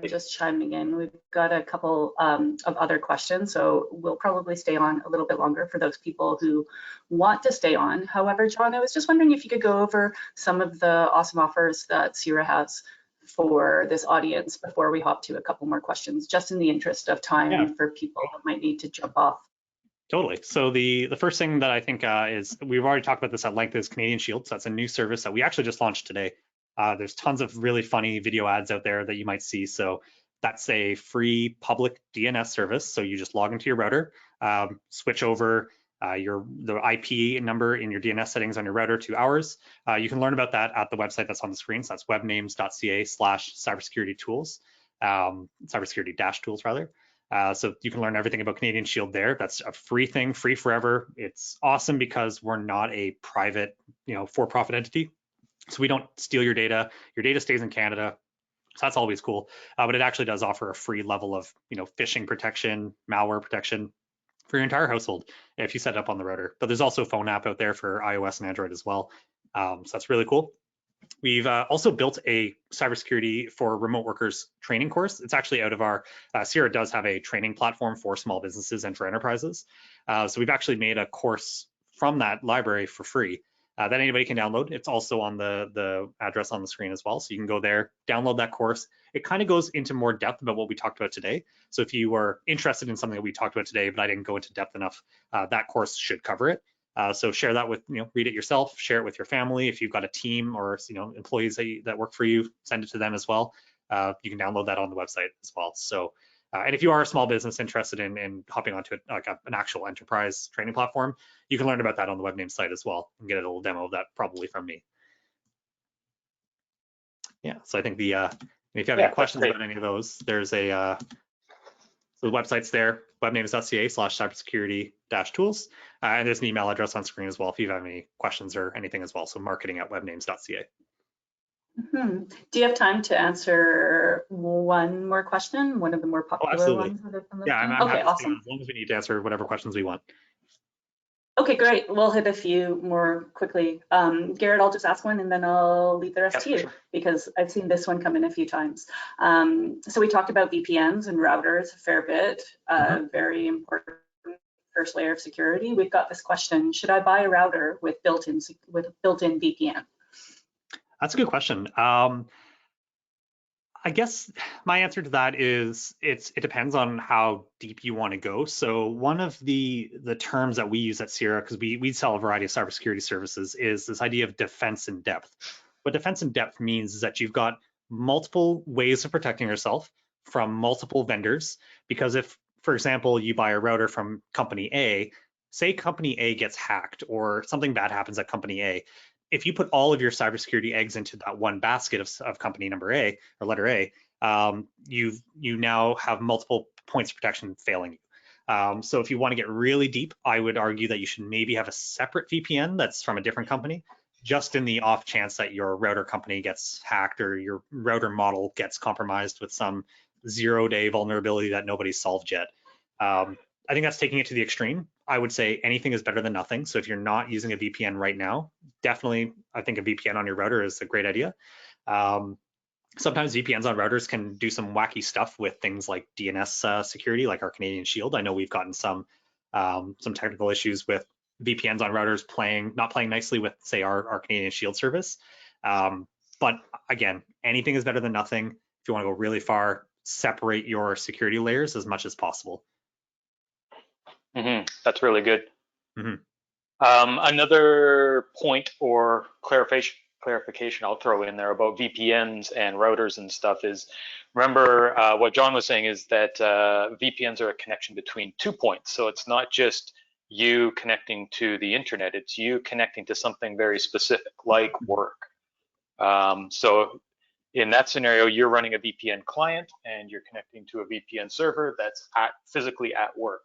just chiming in. We've got a couple of other questions, so we'll probably stay on a little bit longer for those people who want to stay on. However, John, I was just wondering if you could go over some of the awesome offers that CIRA has for this audience before we hop to a couple more questions, just in the interest of time for people that might need to jump off. Totally. So the first thing that I think is, we've already talked about this at length, is Canadian Shield. So that's a new service that we actually just launched today. There's tons of really funny video ads out there that you might see. So that's a free public DNS service. So you just log into your router, switch over the IP number in your DNS settings on your router to ours. You can learn about that at the website that's on the screen. So that's webnames.ca/cybersecurity tools, cybersecurity-tools rather. So you can learn everything about Canadian Shield there. That's a free thing, free forever. It's awesome because we're not a private, for-profit entity. So we don't steal your data. Your data stays in Canada. So that's always cool. But it actually does offer a free level of, phishing protection, malware protection for your entire household if you set it up on the router. But there's also a phone app out there for iOS and Android as well. So that's really cool. We've also built a cybersecurity for remote workers training course. It's actually out of our, CIRA does have a training platform for small businesses and for enterprises. So we've actually made a course from that library for free that anybody can download. It's also on the address on the screen as well. So you can go there, download that course. It kind of goes into more depth about what we talked about today. So if you are interested in something that we talked about today, but I didn't go into depth enough, that course should cover it. So share that with, read it yourself, share it with your family. If you've got a team or, employees that work for you, send it to them as well. You can download that on the website as well. So And if you are a small business interested in hopping onto an actual enterprise training platform, you can learn about that on the Webnames site as well and get a little demo of that probably from me. Yeah, so I think if you have any questions about any of those, there's so the website's there, Webnames.ca/cybersecurity-tools, and there's an email address on screen as well if you have any questions or anything as well. So marketing@Webnames.ca. Do you have time to answer one more question? One of the more popular ones that have been listed? Yeah, I'm okay, happy awesome. as long as we need to answer whatever questions we want. Okay, great. We'll hit a few more quickly. Garrett, I'll just ask one and then I'll leave the rest to you, sure, because I've seen this one come in a few times. So we talked about VPNs and routers a fair bit, very important first layer of security. We've got this question: should I buy a router with built-in VPN? That's a good question. I guess my answer to that is it depends on how deep you want to go. So one of the terms that we use at CIRA, because we sell a variety of cybersecurity services, is this idea of defense in depth. What defense in depth means is that you've got multiple ways of protecting yourself from multiple vendors. Because if, for example, you buy a router from company A, say company A gets hacked or something bad happens at company A, if you put all of your cybersecurity eggs into that one basket of company number A or letter A, you now have multiple points of protection failing you. So if you want to get really deep, I would argue that you should maybe have a separate VPN that's from a different company, just in the off chance that your router company gets hacked or your router model gets compromised with some 0-day vulnerability that nobody's solved yet. I think that's taking it to the extreme. I would say anything is better than nothing. So if you're not using a VPN right now, definitely I think a VPN on your router is a great idea. Sometimes VPNs on routers can do some wacky stuff with things like DNS security, like our Canadian Shield. I know we've gotten some technical issues with VPNs on routers not playing nicely with, say, our Canadian Shield service. But again, anything is better than nothing. If you want to go really far, separate your security layers as much as possible. That's really good. Another point or clarification I'll throw in there about VPNs and routers and stuff is, remember what John was saying is that VPNs are a connection between 2 points. So it's not just you connecting to the internet, it's you connecting to something very specific like work. So in that scenario, you're running a VPN client and you're connecting to a VPN server that's physically at work.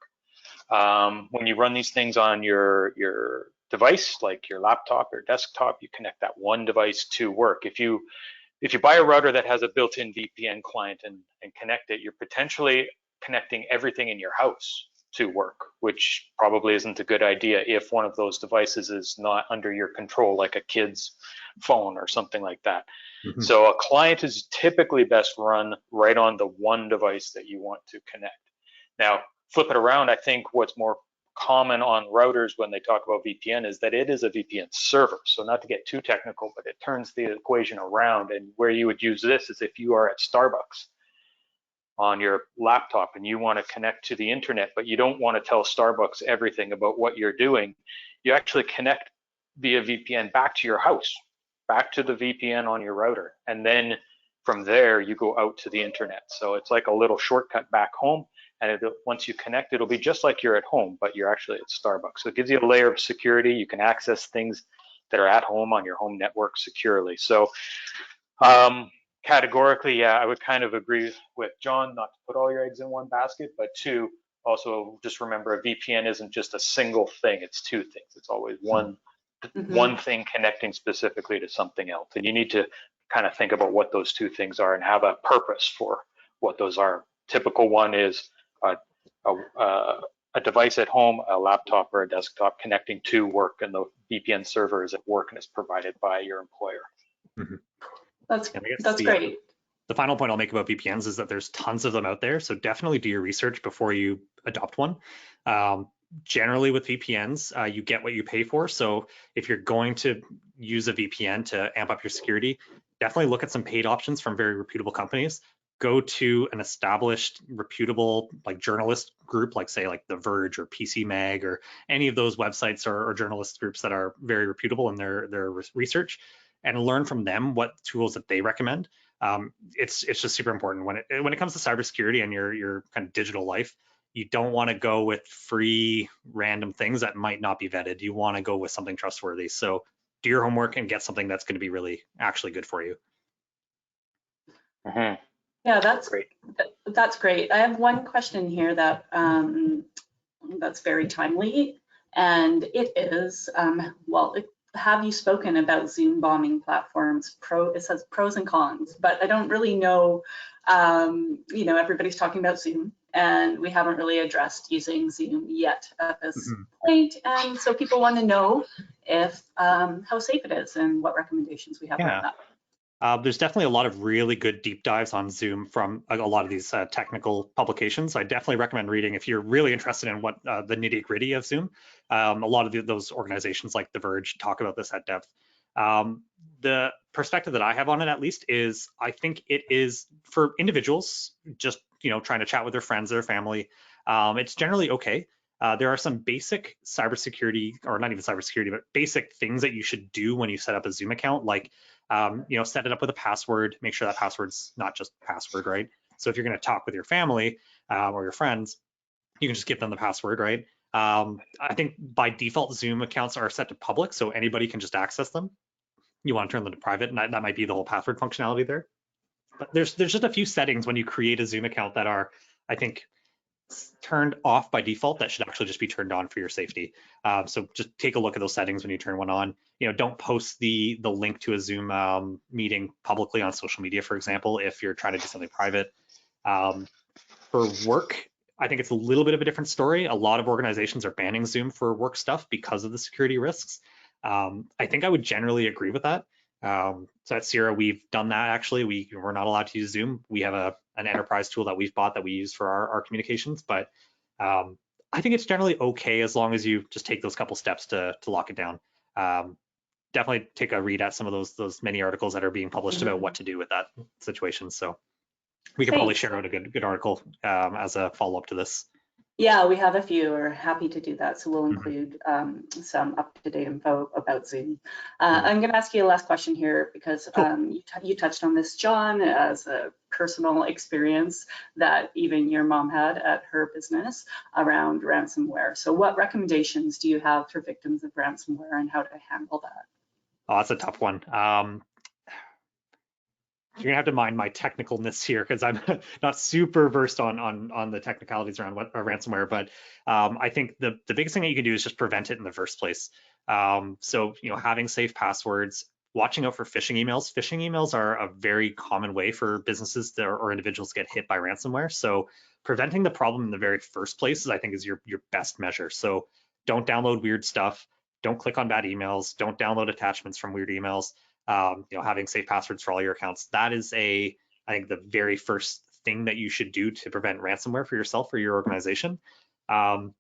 When you run these things on your device, like your laptop or desktop, you connect that one device to work. If you buy a router that has a built-in VPN client and connect it, you're potentially connecting everything in your house to work, which probably isn't a good idea if one of those devices is not under your control, like a kid's phone or something like that. So a client is typically best run right on the one device that you want to connect. Now, flip it around, I think what's more common on routers when they talk about VPN is that it is a VPN server. So not to get too technical, but it turns the equation around. And where you would use this is if you are at Starbucks on your laptop and you want to connect to the internet, but you don't want to tell Starbucks everything about what you're doing, you actually connect via VPN back to your house, back to the VPN on your router. And then from there, you go out to the internet. So it's like a little shortcut back home. And once you connect, it'll be just like you're at home, but you're actually at Starbucks. So it gives you a layer of security. You can access things that are at home on your home network securely. So categorically, yeah, I would kind of agree with John, not to put all your eggs in one basket, but two, also just remember a VPN isn't just a single thing, it's two things. It's always one thing connecting specifically to something else. And you need to kind of think about what those two things are and have a purpose for what those are. Typical one is a device at home, a laptop or a desktop connecting to work, and the VPN server is at work and is provided by your employer. That's great. The final point I'll make about VPNs is that there's tons of them out there, so definitely do your research before you adopt one. Generally with VPNs, you get what you pay for. So if you're going to use a VPN to amp up your security, definitely look at some paid options from very reputable companies. Go to an established, reputable journalist group, like say like The Verge or PC Mag or any of those websites or journalist groups that are very reputable in their research, and learn from them what tools that they recommend. It's just super important when it comes to cybersecurity and your kind of digital life. You don't want to go with free random things that might not be vetted. You want to go with something trustworthy. So do your homework and get something that's going to be really actually good for you. Mm-hmm. Yeah, Great. that's great. I have one question here that that's very timely, and it is, have you spoken about Zoom bombing platforms? It says pros and cons, but I don't really know. Everybody's talking about Zoom, and we haven't really addressed using Zoom yet at this point, and so people want to know if how safe it is and what recommendations we have about that. There's definitely a lot of really good deep dives on Zoom from a lot of these technical publications. I definitely recommend reading if you're really interested in what the nitty gritty of Zoom. A lot of those organizations like The Verge talk about this at depth. The perspective that I have on it, at least, is I think it is for individuals just trying to chat with their friends, their family. It's generally okay. There are some basic cybersecurity, or not even cybersecurity, but basic things that you should do when you set up a Zoom account, like set it up with a password, make sure that password's not just password, right? So if you're going to talk with your family or your friends, you can just give them the password, right? I think by default, Zoom accounts are set to public, so anybody can just access them. You want to turn them to private, and that might be the whole password functionality there. But there's just a few settings when you create a Zoom account that are, I think, turned off by default that should actually just be turned on for your safety. So just take a look at those settings when you turn one on. Don't post the link to a Zoom meeting publicly on social media, for example, if you're trying to do something private. For work, I think it's a little bit of a different story. A lot of organizations are banning Zoom for work stuff because of the security risks. I think I would generally agree with that. So at CIRA, we've done that actually. We're not allowed to use Zoom. We have an enterprise tool that we've bought that we use for our communications, but I think it's generally okay as long as you just take those couple steps to lock it down. Definitely take a read at some of those many articles that are being published about what to do with that situation. So we could probably share out a good article as a follow-up to this. Yeah, we have a few. We're happy to do that. So we'll include some up-to-date info about Zoom. I'm going to ask you a last question here because you touched on this, John, as a personal experience that even your mom had at her business around ransomware. So what recommendations do you have for victims of ransomware and how to handle that? Oh, that's a tough one. You're gonna have to mind my technicalness here because I'm not super versed on the technicalities around what ransomware, but I think the biggest thing that you can do is just prevent it in the first place. So having safe passwords, watching out for phishing emails. Phishing emails are a very common way for businesses or individuals to get hit by ransomware. So preventing the problem in the very first place I think is your best measure. So don't download weird stuff. Don't click on bad emails. Don't download attachments from weird emails. Having safe passwords for all your accounts. That is I think the very first thing that you should do to prevent ransomware for yourself or your organization. I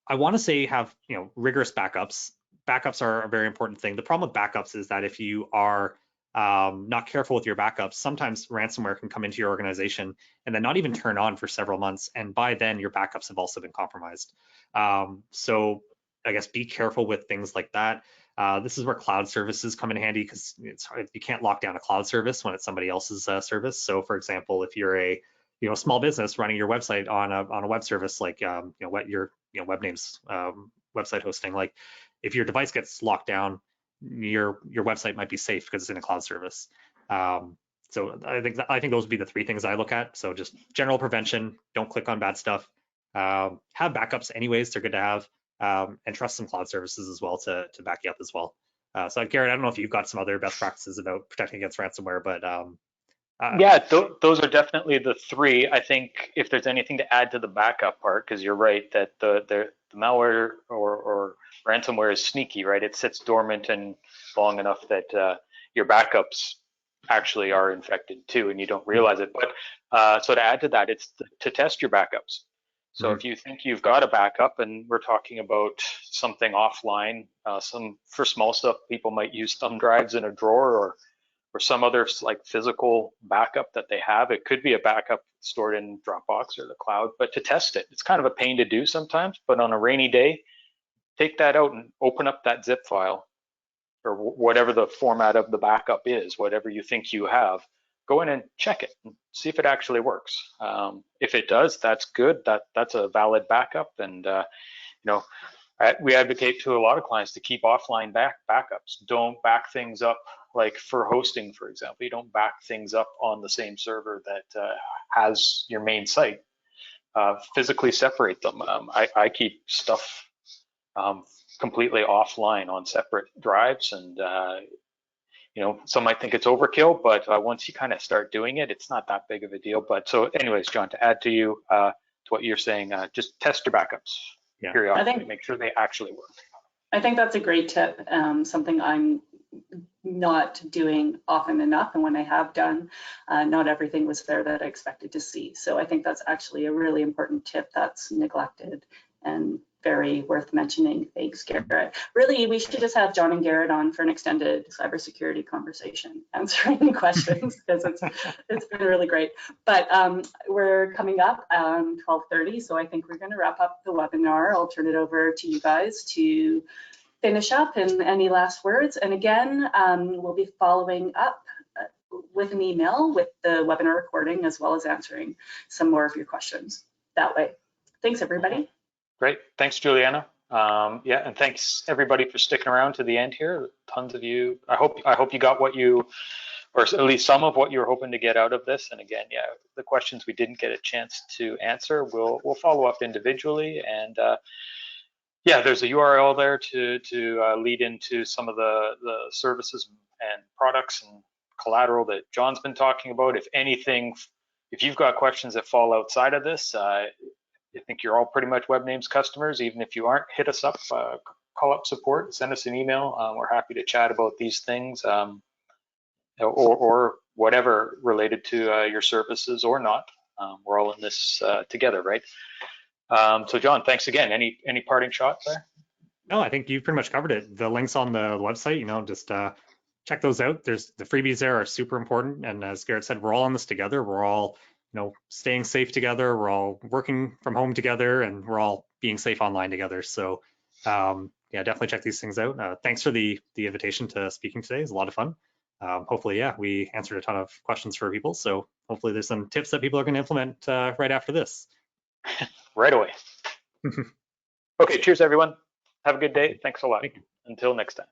want to say have rigorous backups. Backups are a very important thing. The problem with backups is that if you are not careful with your backups, sometimes ransomware can come into your organization and then not even turn on for several months. And by then your backups have also been compromised. So I guess be careful with things like that. This is where cloud services come in handy because you can't lock down a cloud service when it's somebody else's service. So for example, if you're a small business running your website on a web service like your Webnames website hosting, like if your device gets locked down, your website might be safe because it's in a cloud service. So I think those would be the three things I look at. So just general prevention, don't click on bad stuff, have backups anyways, they're good to have. And trust some cloud services as well to back you up as well. So Garrett, I don't know if you've got some other best practices about protecting against ransomware, but yeah, those are definitely the three. I think if there's anything to add to the backup part, because you're right that the malware or ransomware is sneaky, right? It sits dormant and long enough that your backups actually are infected too, and you don't realize it. But so to add to that, it's to test your backups. So if you think you've got a backup, and we're talking about something offline, for small stuff, people might use thumb drives in a drawer or some other like physical backup that they have. It could be a backup stored in Dropbox or the cloud, but to test it, it's kind of a pain to do sometimes, but on a rainy day, take that out and open up that zip file or whatever the format of the backup is, whatever you think you have, go in and check it and see if it actually works. If it does, that's good. That's a valid backup. And we advocate to a lot of clients to keep offline backups. Don't back things up, like for hosting, for example. You don't back things up on the same server that has your main site. Physically separate them. I keep stuff completely offline on separate drives, and some might think it's overkill, but once you kind of start doing it, it's not that big of a deal. But so anyways, John, to add to you, to what you're saying, just test your backups periodically, make sure they actually work. I think that's a great tip, something I'm not doing often enough, and when I have done, not everything was there that I expected to see. So I think that's actually a really important tip that's neglected and very worth mentioning. Thanks, Garrett. Really, we should just have John and Garrett on for an extended cybersecurity conversation, answering questions, because it's been really great. But we're coming up 12:30, so I think we're going to wrap up the webinar. I'll turn it over to you guys to finish up, and any last words. And again, we'll be following up with an email with the webinar recording, as well as answering some more of your questions that way. Thanks, everybody. Great. Thanks, Juliana. Yeah, and thanks everybody for sticking around to the end here. Tons of you. I hope you got what you, or at least some of what you were hoping to get out of this. And again, yeah, the questions we didn't get a chance to answer, we'll follow up individually. And yeah, there's a URL there to lead into some of the services and products and collateral that John's been talking about. If anything, if you've got questions that fall outside of this, I think you're all pretty much Webnames customers. Even if you aren't, hit us up, call up support, send us an email. We're happy to chat about these things, or whatever related to your services or not. We're all in this together, right? So John, thanks again. Any parting shots there? No, I think you pretty much covered it. The links on the website, just check those out. There's the freebies there are super important. And as Garrett said, we're all in this together. We're all staying safe together. We're all working from home together, and we're all being safe online together. So yeah, definitely check these things out. Thanks for the invitation to speaking today. It was a lot of fun. Hopefully, yeah, we answered a ton of questions for people. So hopefully there's some tips that people are going to implement right after this. Right away. Okay, cheers everyone. Have a good day. Thanks a lot. Until next time.